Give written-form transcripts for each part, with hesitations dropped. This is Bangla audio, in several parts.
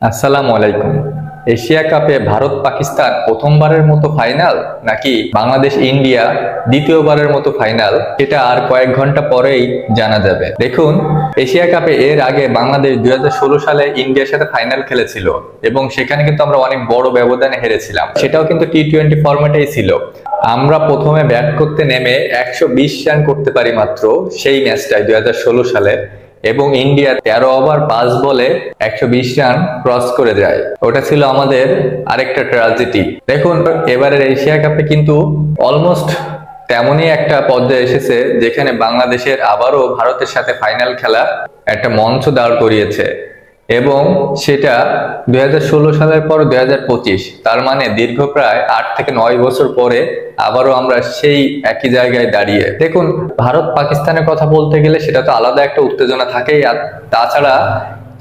আসসালামু আলাইকুম। এশিয়া কাপে ভারত পাকিস্তান প্রথমবারের মতো ফাইনাল, নাকি বাংলাদেশ ইন্ডিয়া দ্বিতীয়বারের মতো ফাইনাল, সেটা আর কয়েক ঘন্টা পরেই জানা যাবে। দেখুন, এশিয়া কাপে এর আগে বাংলাদেশ 2016 সালে ইন্ডিয়ার সাথে ফাইনাল খেলেছিল এবং সেখানে কিন্তু আমরা অনেক বড় ব্যবধানে হেরেছিলাম। সেটাও কিন্তু টি-20 ফরম্যাটেই ছিল। আমরা প্রথমে ব্যাট করতে নেমে 120 রান করতে পারি মাত্র সেই ম্যাচটায় 2016 সালে, এবং ইন্ডিয়া 13 ওভার 5 বলে 120 রান ক্রস করে যায়। ওটা ছিল আমাদের আরেকটা ট্র্যাজেডি। দেখুন, এবারের এশিয়া কাপে কিন্তু অলমোস্ট তেমনই একটা পর্যায়ে এসেছে যেখানে বাংলাদেশের আবারও ভারতের সাথে ফাইনাল খেলা একটা মঞ্চ দাঁড় করিয়েছে, এবং সেটা 2016 সালের পর 2025, তার মানে দীর্ঘ প্রায় 8 থেকে 9 বছর পরে আবারও আমরা সেই একই জায়গায় দাঁড়িয়ে। দেখুন, ভারত পাকিস্তানের কথা বলতে গেলে সেটা তো আলাদা একটা উত্তেজনা থাকেই, আর তাছাড়া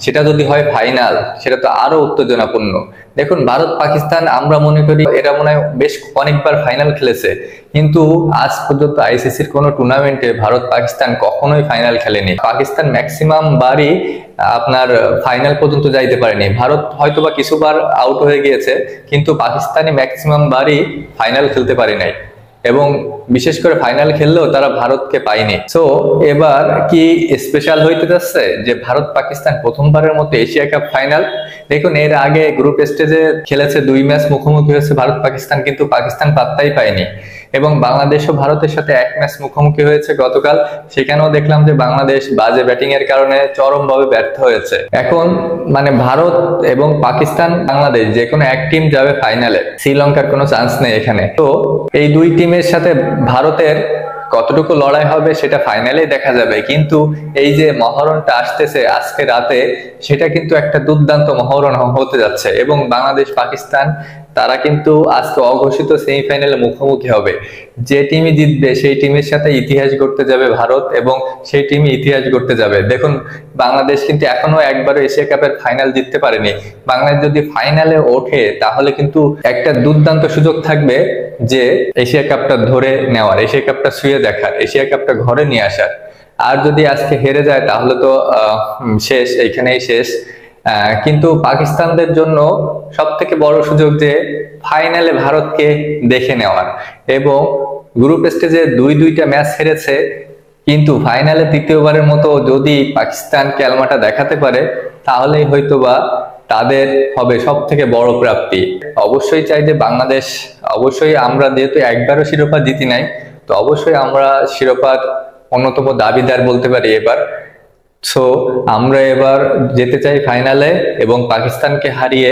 সেটা যদি হয় ফাইনাল, সেটা তো আরো উত্তেজনাপূর্ণ। দেখুন, ভারত পাকিস্তান আমরা মনে করি এরা মনে হয় বেশ অনেকবার ফাইনাল খেলেছে, কিন্তু আজ পর্যন্ত আইসিসির কোনো টুর্নামেন্টে ভারত পাকিস্তান কখনোই ফাইনাল খেলেনি। পাকিস্তান ম্যাক্সিমাম বারই আপনার ফাইনাল পর্যন্ত যাইতে পারেনি। ভারত হয়তোবা কিছুবার আউট হয়ে গিয়েছে, কিন্তু পাকিস্তানি ম্যাক্সিমাম বারই ফাইনাল খেলতে পারে নাই, এবং বিশেষ করে ফাইনাল খেললেও তারা ভারতকে পায়নি। সো এবার কি স্পেশাল হইতে যাচ্ছে যে ভারত পাকিস্তান প্রথমবারের মতো এশিয়া কাপ ফাইনাল। দেখুন, এর আগে গ্রুপ স্টেজে খেলেছে 2 ম্যাচ মুখোমুখি হয়েছে ভারত পাকিস্তান, কিন্তু পাকিস্তান পাত্তাই পায়নি। এবং বাংলাদেশও ভারতের সাথে 1 ম্যাচ মুখোমুখি হয়েছে গতকাল, সেখানেও দেখলাম যে বাংলাদেশ বাজে ব্যাটিং এর কারণে চরমভাবে ব্যর্থ হয়েছে। এখন মানে ভারত এবং পাকিস্তান বাংলাদেশ যে কোনো এক টিম যাবে ফাইনালে, শ্রীলঙ্কার কোনো চান্স নেই এখানে। তো এই দুই টিমের সাথে ভারতের কতটুকু লড়াই হবে সেটা ফাইনালেই দেখা যাবে, কিন্তু এই যে মহরণটা আসতেছে আজকে রাতে, সেটা কিন্তু একটা দুর্দান্ত মহরণ হতে যাচ্ছে। এবং বাংলাদেশ পাকিস্তান তারা কিন্তু আজকে অঘোষিত সেমিফাইনালে মুখোমুখি হবে। যে টিমই জিতবে সেই টিমের সাথে ইতিহাস গড়তে যাবে ভারত, এবং সেই টিমই ইতিহাস গড়তে যাবে। দেখুন, বাংলাদেশ কিন্তু এখনো একবারও এশিয়া কাপের ফাইনাল জিততে পারেনি। বাংলাদেশ যদি ফাইনালে ওঠে তাহলে কিন্তু একটা দুর্দান্ত সুযোগ থাকবে যে এশিয়া কাপটা ধরে নেওয়ার, এশিয়া কাপটা ছুঁয়ে দেখার, এশিয়া কাপটা ঘরে নিয়ে আসার। আর যদি আজকে হেরে যায় তাহলে তো শেষ, এইখানেই শেষ। কিন্তু পাকিস্তানদের জন্য সব থেকে বড় সুযোগ যে ফাইনালে ভারতকে দেখে নেওয়ার, এবং গ্রুপ স্টেজে 2টা ম্যাচ হেরেছে, কিন্তু ফাইনালে তৃতীয়বারের মতো যদি পাকিস্তান ক্যালমাটা দেখাতে পারে তাহলেই হয়তোবা তাদের হবে সব থেকে বড় প্রাপ্তি। অবশ্যই চাই যে বাংলাদেশ, অবশ্যই আমরা যেহেতু একবারও শিরোপা জিতি নাই, তো অবশ্যই আমরা শিরোপার অন্যতম দাবিদার বলতে পারি এবার। সো আমরা এবার যেতে চাই ফাইনালে, এবং পাকিস্তানকে হারিয়ে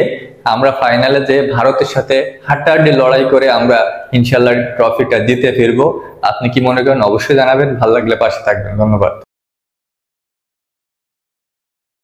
আমরা ফাইনালে যে ভারতের সাথে হাড্ডাহাড্ডি লড়াই করে আমরা ইনশাল্লাহ ট্রফিটা জিতে ফিরবো। আপনি কি মনে করেন অবশ্যই জানাবেন, ভালো লাগলে পাশে থাকবেন। ধন্যবাদ।